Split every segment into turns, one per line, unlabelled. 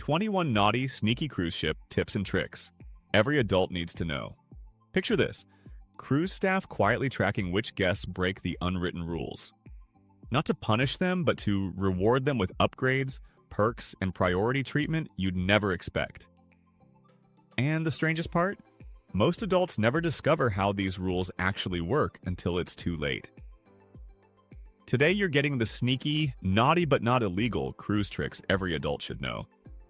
21 naughty, sneaky cruise ship tips and tricks every adult needs to know. Picture this: cruise staff quietly tracking which guests break the unwritten rules. Not to punish them, but to reward them with upgrades, perks, and priority treatment you'd never expect. And the strangest part? Most adults never discover how these rules actually work until it's too late. Today you're getting the sneaky, naughty but not illegal cruise tricks every adult should know.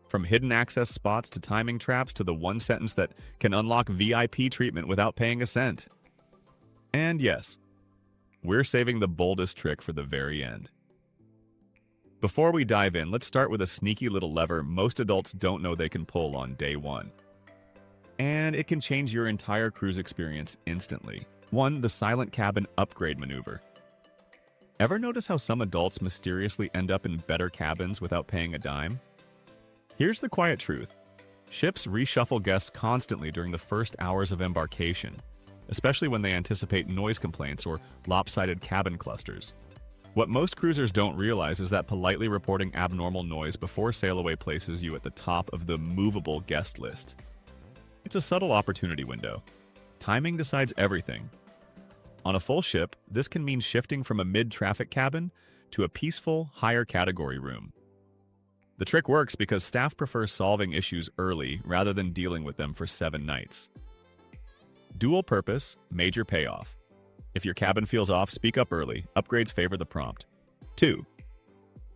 From hidden access spots to timing traps to the one sentence that can unlock VIP treatment without paying a cent. And yes, we're saving the boldest trick for the very end. Before we dive in, let's start with a sneaky little lever most adults don't know they can pull on day one. And it can change your entire cruise experience instantly. 1. The silent cabin upgrade maneuver. Ever notice how some adults mysteriously end up in better cabins without paying a dime? Here's the quiet truth. Ships reshuffle guests constantly during the first hours of embarkation, especially when they anticipate noise complaints or lopsided cabin clusters. What most cruisers don't realize is that politely reporting abnormal noise before sail away places you at the top of the movable guest list. It's a subtle opportunity window. Timing decides everything. On a full ship, this can mean shifting from a mid-traffic cabin to a peaceful, higher category room. The trick works because staff prefer solving issues early rather than dealing with them for 7 nights. Dual purpose, major payoff. If your cabin feels off, speak up early. Upgrades favor the prompt. 2.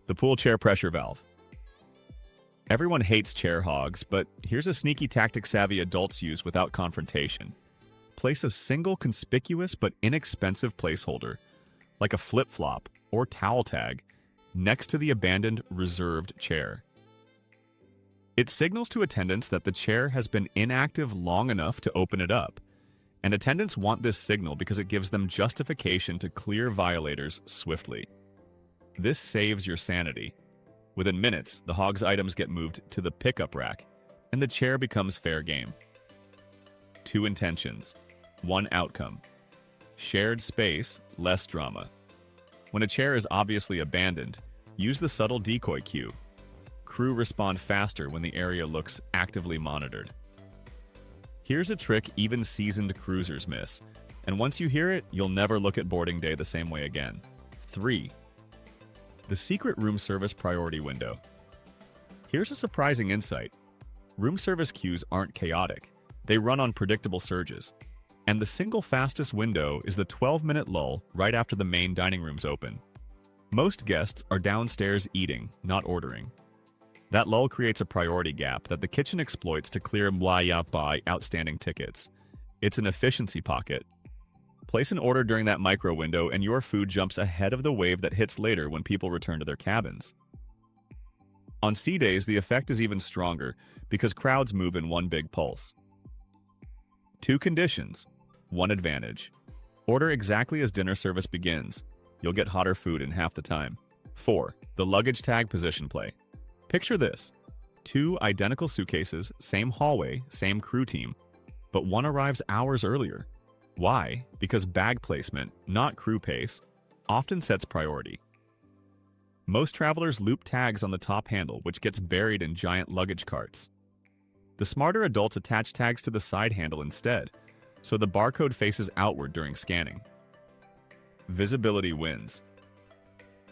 The pool chair pressure valve. Everyone hates chair hogs, but here's a sneaky tactic savvy adults use without confrontation. Place a single conspicuous but inexpensive placeholder, like a flip-flop or towel tag, next to the abandoned reserved chair. It signals to attendants that the chair has been inactive long enough to open it up, and attendants want this signal because it gives them justification to clear violators swiftly. This saves your sanity. Within minutes, the hog's items get moved to the pickup rack, and the chair becomes fair game. 2 intentions, 1 outcome. Shared space, less drama. When a chair is obviously abandoned, use the subtle decoy cue. Crew respond faster when the area looks actively monitored. Here's a trick even seasoned cruisers miss, and once you hear it, you'll never look at boarding day the same way again. 3. The secret room service priority window. Here's a surprising insight. Room service queues aren't chaotic. They run on predictable surges. And the single fastest window is the 12-minute lull right after the main dining rooms open. Most guests are downstairs eating, not ordering. That lull creates a priority gap that the kitchen exploits to clear by outstanding tickets. It's an efficiency pocket. Place an order during that micro window and your food jumps ahead of the wave that hits later when people return to their cabins. On sea days, the effect is even stronger because crowds move in one big pulse. 2 conditions, 1 advantage. Order exactly as dinner service begins. You'll get hotter food in half the time. 4. The luggage tag position play. Picture this: 2 identical suitcases, same hallway, same crew team, but one arrives hours earlier. Why? Because bag placement, not crew pace, often sets priority. Most travelers loop tags on the top handle, which gets buried in giant luggage carts. The smarter adults attach tags to the side handle instead, so the barcode faces outward during scanning. Visibility wins.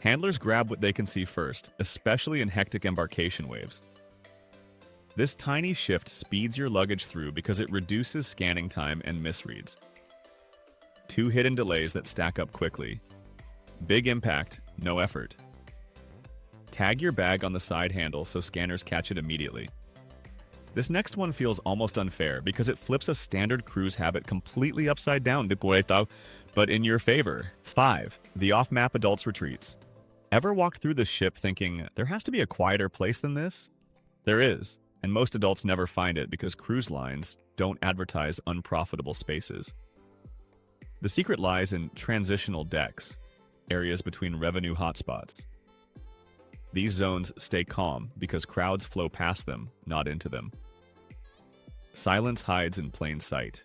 Handlers grab what they can see first, especially in hectic embarkation waves. This tiny shift speeds your luggage through because it reduces scanning time and misreads. 2 hidden delays that stack up quickly. Big impact, no effort. Tag your bag on the side handle so scanners catch it immediately. This next one feels almost unfair because it flips a standard cruise habit completely upside down, but in your favor. 5. The off-map adults retreats. Ever walked through the ship thinking, there has to be a quieter place than this? There is, and most adults never find it because cruise lines don't advertise unprofitable spaces. The secret lies in transitional decks, areas between revenue hotspots. These zones stay calm because crowds flow past them, not into them. Silence hides in plain sight.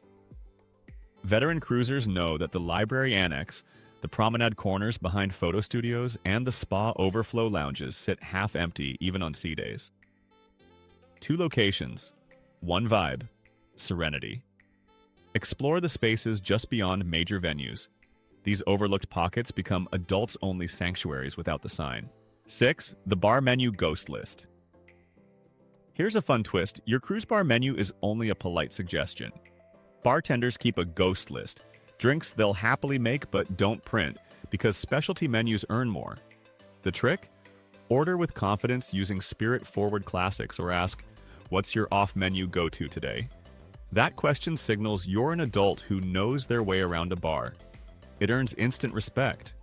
Veteran cruisers know that the library annex, the promenade corners behind photo studios, and the spa overflow lounges sit half empty even on sea days. 2 locations, 1 vibe, serenity. Explore the spaces just beyond major venues. These overlooked pockets become adults-only sanctuaries without the sign. 6. The bar menu ghost list. Here's a fun twist. Your cruise bar menu is only a polite suggestion. Bartenders keep a ghost list. Drinks they'll happily make but don't print because specialty menus earn more. The trick? Order with confidence using spirit-forward classics or ask, "What's your off-menu go-to today?" That question signals you're an adult who knows their way around a bar. It earns instant respect.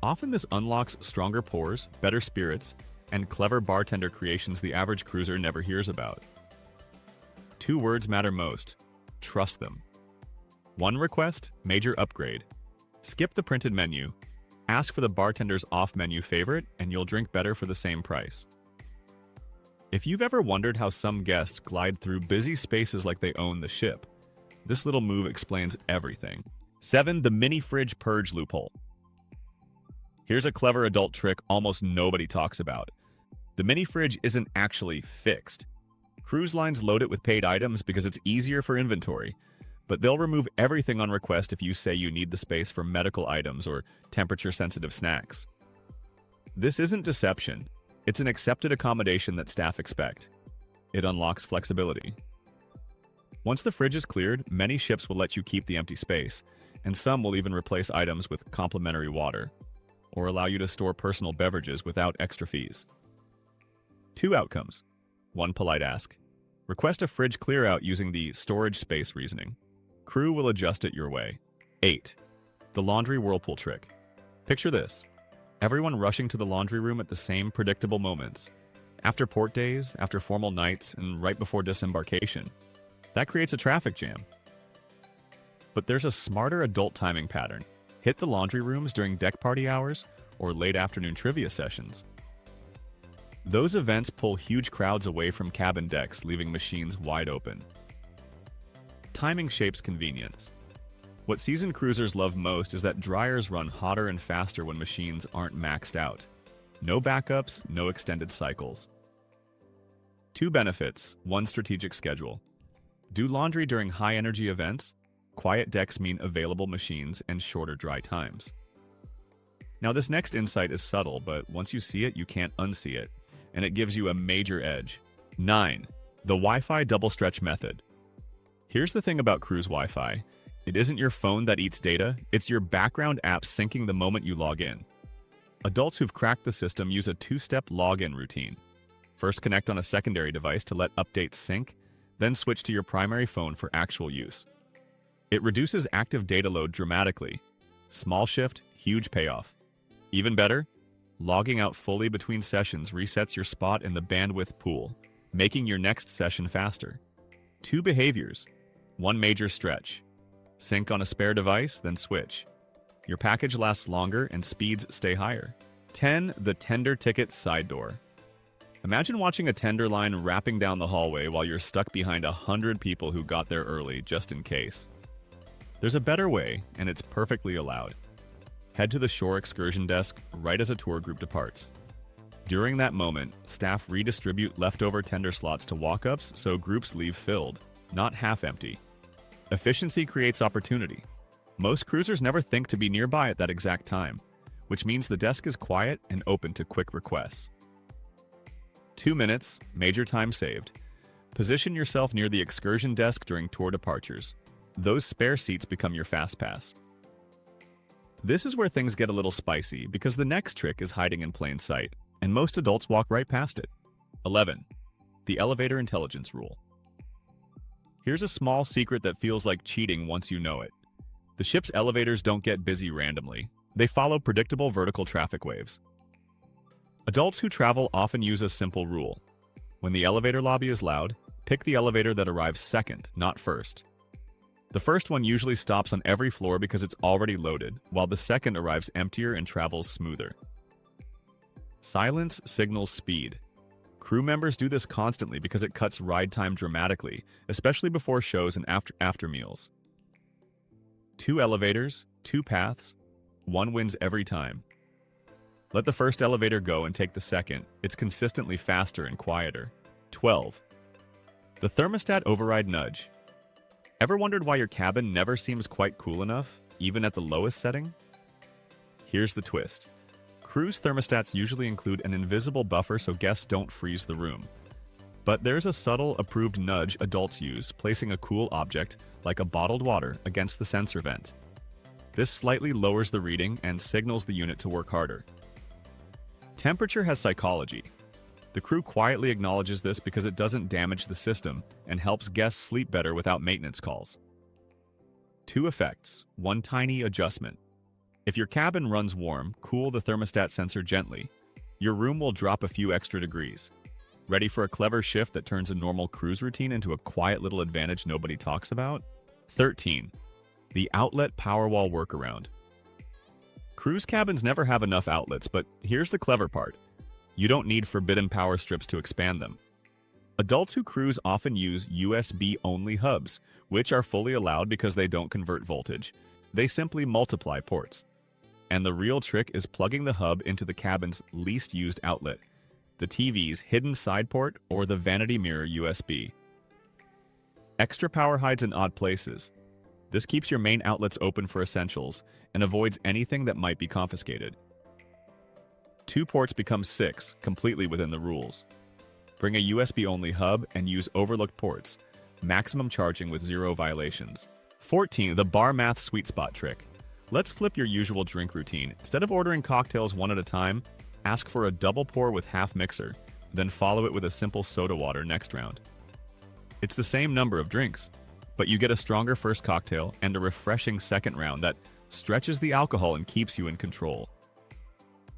Often this unlocks stronger pours, better spirits, and clever bartender creations the average cruiser never hears about. 2 words matter most. Trust them. 1 request, major upgrade. Skip the printed menu. Ask for the bartender's off-menu favorite, and you'll drink better for the same price. If you've ever wondered how some guests glide through busy spaces like they own the ship, this little move explains everything. 7. The mini fridge purge loophole. Here's a clever adult trick almost nobody talks about. The mini fridge isn't actually fixed. Cruise lines load it with paid items because it's easier for inventory, but they'll remove everything on request if you say you need the space for medical items or temperature-sensitive snacks. This isn't deception. It's an accepted accommodation that staff expect. It unlocks flexibility. Once the fridge is cleared, many ships will let you keep the empty space, and some will even replace items with complimentary water, or allow you to store personal beverages without extra fees. 2 outcomes. 1 polite ask. Request a fridge clear-out using the storage space reasoning. Crew will adjust it your way. 8. The laundry whirlpool trick. Picture this. Everyone rushing to the laundry room at the same predictable moments. After port days, after formal nights, and right before disembarkation. That creates a traffic jam. But there's a smarter adult timing pattern. Hit the laundry rooms during deck party hours or late afternoon trivia sessions. Those events pull huge crowds away from cabin decks, leaving machines wide open. Timing shapes convenience. What seasoned cruisers love most is that dryers run hotter and faster when machines aren't maxed out. No backups, no extended cycles. 2 benefits, 1 strategic schedule. Do laundry during high-energy events. Quiet decks mean available machines and shorter dry times. Now this next insight is subtle, but once you see it, you can't unsee it, and it gives you a major edge. 9. The Wi-Fi double stretch method. Here's the thing about cruise Wi-Fi. It isn't your phone that eats data, it's your background app syncing the moment you log in. Adults who've cracked the system use a 2-step login routine. First connect on a secondary device to let updates sync, then switch to your primary phone for actual use. It reduces active data load dramatically. Small shift, huge payoff. Even better, logging out fully between sessions resets your spot in the bandwidth pool, making your next session faster. 2 behaviors, 1 major stretch. Sync on a spare device, then switch. Your package lasts longer and speeds stay higher. 10. The tender ticket side door. Imagine watching a tender line wrapping down the hallway while you're stuck behind 100 people who got there early just in case. There's a better way, and it's perfectly allowed. Head to the shore excursion desk right as a tour group departs. During that moment, staff redistribute leftover tender slots to walk-ups so groups leave filled, not half-empty. Efficiency creates opportunity. Most cruisers never think to be nearby at that exact time, which means the desk is quiet and open to quick requests. 2 minutes, major time saved. Position yourself near the excursion desk during tour departures. Those spare seats become your fast pass. This is where things get a little spicy because the next trick is hiding in plain sight, and most adults walk right past it. 11. The elevator intelligence rule. Here's a small secret that feels like cheating once you know it. The ship's elevators don't get busy randomly. They follow predictable vertical traffic waves. Adults who travel often use a simple rule. When the elevator lobby is loud, pick the elevator that arrives second, not first. The first one usually stops on every floor because it's already loaded, while the second arrives emptier and travels smoother. Silence signals speed. Crew members do this constantly because it cuts ride time dramatically, especially before shows and after meals. 2 elevators, 2 paths, 1 wins every time. Let the first elevator go and take the second. It's consistently faster and quieter. 12. The thermostat override nudge. Ever wondered why your cabin never seems quite cool enough, even at the lowest setting? Here's the twist. Cruise thermostats usually include an invisible buffer so guests don't freeze the room. But there's a subtle, approved nudge adults use, placing a cool object, like a bottled water, against the sensor vent. This slightly lowers the reading and signals the unit to work harder. Temperature has psychology. The crew quietly acknowledges this because it doesn't damage the system and helps guests sleep better without maintenance calls. 2 effects, 1 tiny adjustment. If your cabin runs warm, cool the thermostat sensor gently. Your room will drop a few extra degrees. Ready for a clever shift that turns a normal cruise routine into a quiet little advantage nobody talks about? 13. The outlet Powerwall workaround. Cruise cabins never have enough outlets, but here's the clever part. You don't need forbidden power strips to expand them. Adults who cruise often use USB-only hubs, which are fully allowed because they don't convert voltage. They simply multiply ports. And the real trick is plugging the hub into the cabin's least used outlet, the TV's hidden side port or the vanity mirror USB. Extra power hides in odd places. This keeps your main outlets open for essentials and avoids anything that might be confiscated. 2 ports become 6, completely within the rules. Bring a USB-only hub and use overlooked ports. Maximum charging with 0 violations. 14. The bar math sweet spot trick. Let's flip your usual drink routine. Instead of ordering cocktails one at a time, ask for a double pour with half mixer, then follow it with a simple soda water next round. It's the same number of drinks, but you get a stronger first cocktail and a refreshing second round that stretches the alcohol and keeps you in control.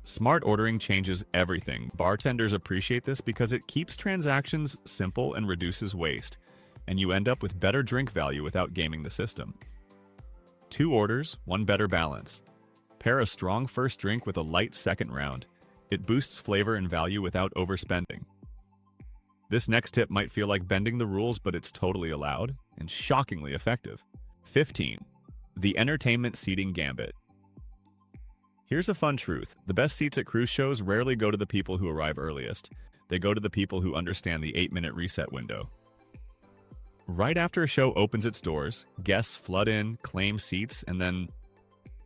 Smart ordering changes everything. Bartenders appreciate this because it keeps transactions simple and reduces waste, and you end up with better drink value without gaming the system. 2 orders, 1 better balance. Pair a strong first drink with a light second round. It boosts flavor and value without overspending. This next tip might feel like bending the rules, but it's totally allowed and shockingly effective. 15. The entertainment seating gambit. Here's a fun truth. The best seats at cruise shows rarely go to the people who arrive earliest. They go to the people who understand the 8-minute reset window. Right after a show opens its doors, guests flood in, claim seats, and then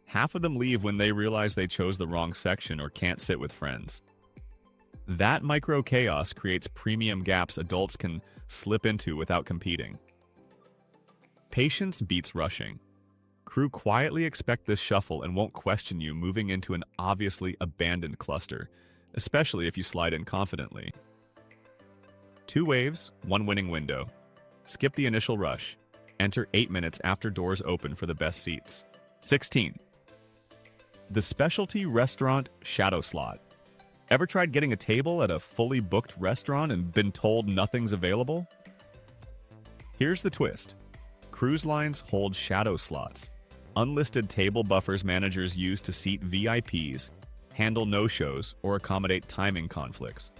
half of them leave when they realize they chose the wrong section or can't sit with friends. That micro chaos creates premium gaps adults can slip into without competing. Patience beats rushing. Crew quietly expect this shuffle and won't question you moving into an obviously abandoned cluster, especially if you slide in confidently. 2 waves, 1 winning window. Skip the initial rush. Enter 8 minutes after doors open for the best seats. 16. The specialty restaurant shadow slot. Ever tried getting a table at a fully booked restaurant and been told nothing's available? Here's the twist. Cruise lines hold shadow slots, unlisted table buffers managers use to seat VIPs, handle no-shows, or accommodate timing conflicts.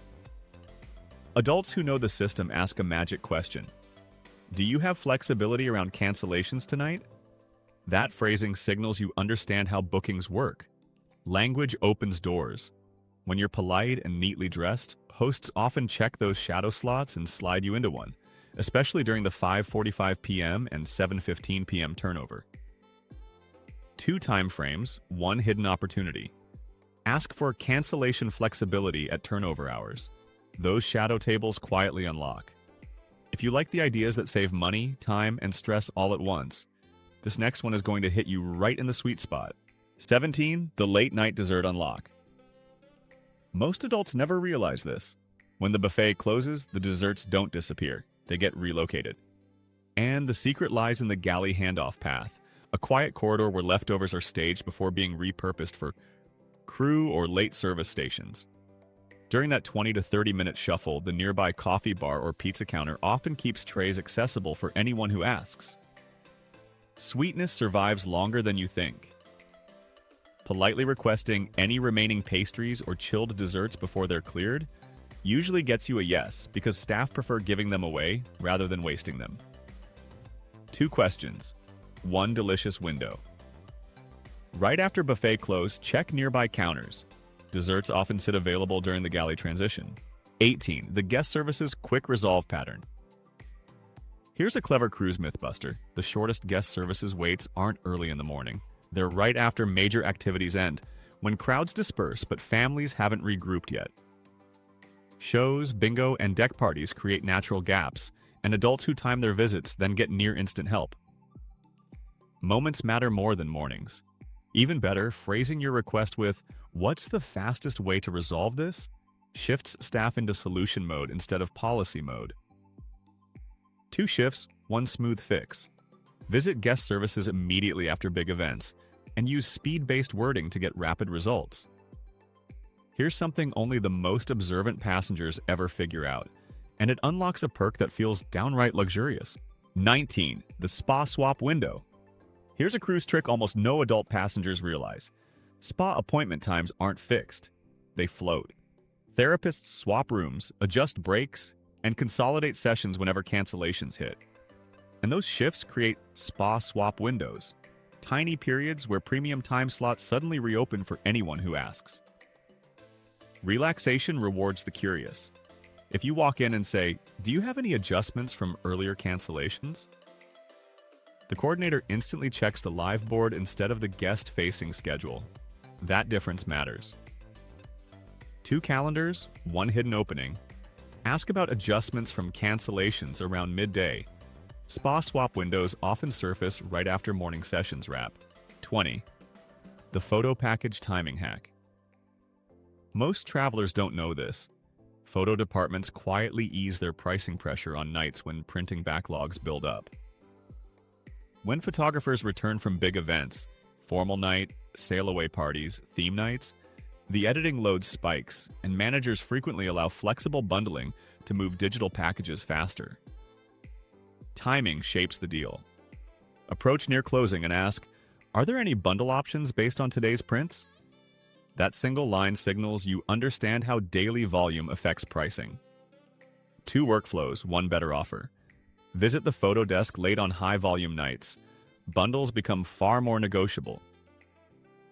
Adults who know the system ask a magic question. Do you have flexibility around cancellations tonight? That phrasing signals you understand how bookings work. Language opens doors. When you're polite and neatly dressed, hosts often check those shadow slots and slide you into one, especially during the 5:45 p.m. and 7:15 p.m. turnover. 2 time frames, 1 hidden opportunity. Ask for cancellation flexibility at turnover hours. Those shadow tables quietly unlock. If you like the ideas that save money, time, and stress all at once, this next one is going to hit you right in the sweet spot. 17. The late night dessert unlock. Most adults never realize this. When the buffet closes, the desserts don't disappear. They get relocated. And the secret lies in the galley handoff path, a quiet corridor where leftovers are staged before being repurposed for crew or late service stations. During that 20 to 30-minute shuffle, the nearby coffee bar or pizza counter often keeps trays accessible for anyone who asks. Sweetness survives longer than you think. Politely requesting any remaining pastries or chilled desserts before they're cleared usually gets you a yes, because staff prefer giving them away rather than wasting them. 2 questions. 1 delicious window. Right after buffet close, check nearby counters. Desserts often sit available during the galley transition. 18. The guest service's quick resolve pattern. Here's a clever cruise mythbuster. The shortest guest services waits aren't early in the morning. They're right after major activities end, when crowds disperse but families haven't regrouped yet. Shows, bingo, and deck parties create natural gaps, and adults who time their visits then get near-instant help. Moments matter more than mornings. Even better, phrasing your request with, "What's the fastest way to resolve this?" shifts staff into solution mode instead of policy mode. 2 shifts, 1 smooth fix. Visit guest services immediately after big events, and use speed-based wording to get rapid results. Here's something only the most observant passengers ever figure out, and it unlocks a perk that feels downright luxurious. 19. The spa swap window. Here's a cruise trick almost no adult passengers realize. Spa appointment times aren't fixed. They float. Therapists swap rooms, adjust breaks, and consolidate sessions whenever cancellations hit. And those shifts create spa swap windows, tiny periods where premium time slots suddenly reopen for anyone who asks. Relaxation rewards the curious. If you walk in and say, "Do you have any adjustments from earlier cancellations?" the coordinator instantly checks the live board instead of the guest-facing schedule. That difference matters. 2 calendars, 1 hidden opening. Ask about adjustments from cancellations around midday. Spa swap windows often surface right after morning sessions wrap. 20. The photo package timing hack. Most travelers don't know this. Photo departments quietly ease their pricing pressure on nights when printing backlogs build up. When photographers return from big events, formal night, sail-away parties, theme nights, the editing load spikes, and managers frequently allow flexible bundling to move digital packages faster. Timing shapes the deal. Approach near closing and ask, "Are there any bundle options based on today's prints?" That single line signals you understand how daily volume affects pricing. 2 workflows, 1 better offer. Visit the photo desk late on high-volume nights. Bundles become far more negotiable.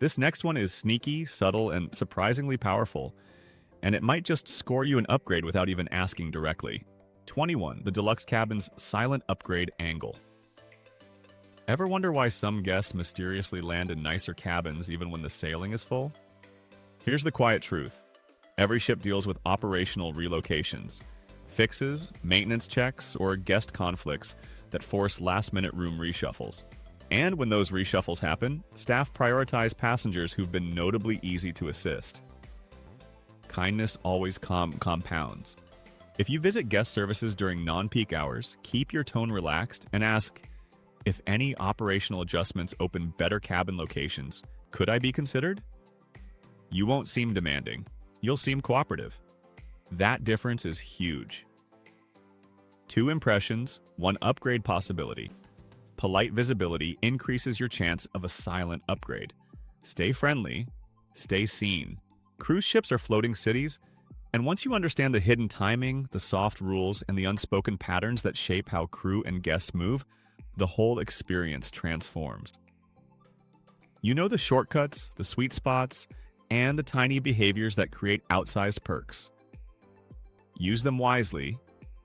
This next one is sneaky, subtle, and surprisingly powerful, and it might just score you an upgrade without even asking directly. 21. The deluxe cabin's silent upgrade angle. Ever wonder why some guests mysteriously land in nicer cabins even when the sailing is full? Here's the quiet truth. Every ship deals with operational relocations, fixes, maintenance checks, or guest conflicts that force last-minute room reshuffles. And when those reshuffles happen, staff prioritize passengers who've been notably easy to assist. Kindness always compounds. If you visit guest services during non-peak hours, keep your tone relaxed and ask, "If any operational adjustments open better cabin locations, could I be considered?" You won't seem demanding. You'll seem cooperative. That difference is huge. 2 impressions, 1 upgrade possibility. Polite visibility increases your chance of a silent upgrade. Stay friendly, stay seen. Cruise ships are floating cities, and once you understand the hidden timing, the soft rules, and the unspoken patterns that shape how crew and guests move, the whole experience transforms. You know the shortcuts, the sweet spots, and the tiny behaviors that create outsized perks. Use them wisely,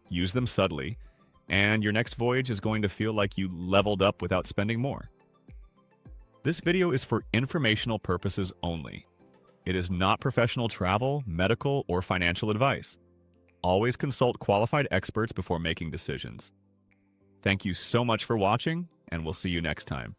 use them subtly, and your next voyage is going to feel like you leveled up without spending more. This video is for informational purposes only. It is not professional travel, medical, or financial advice. Always consult qualified experts before making decisions. Thank you so much for watching, and we'll see you next time.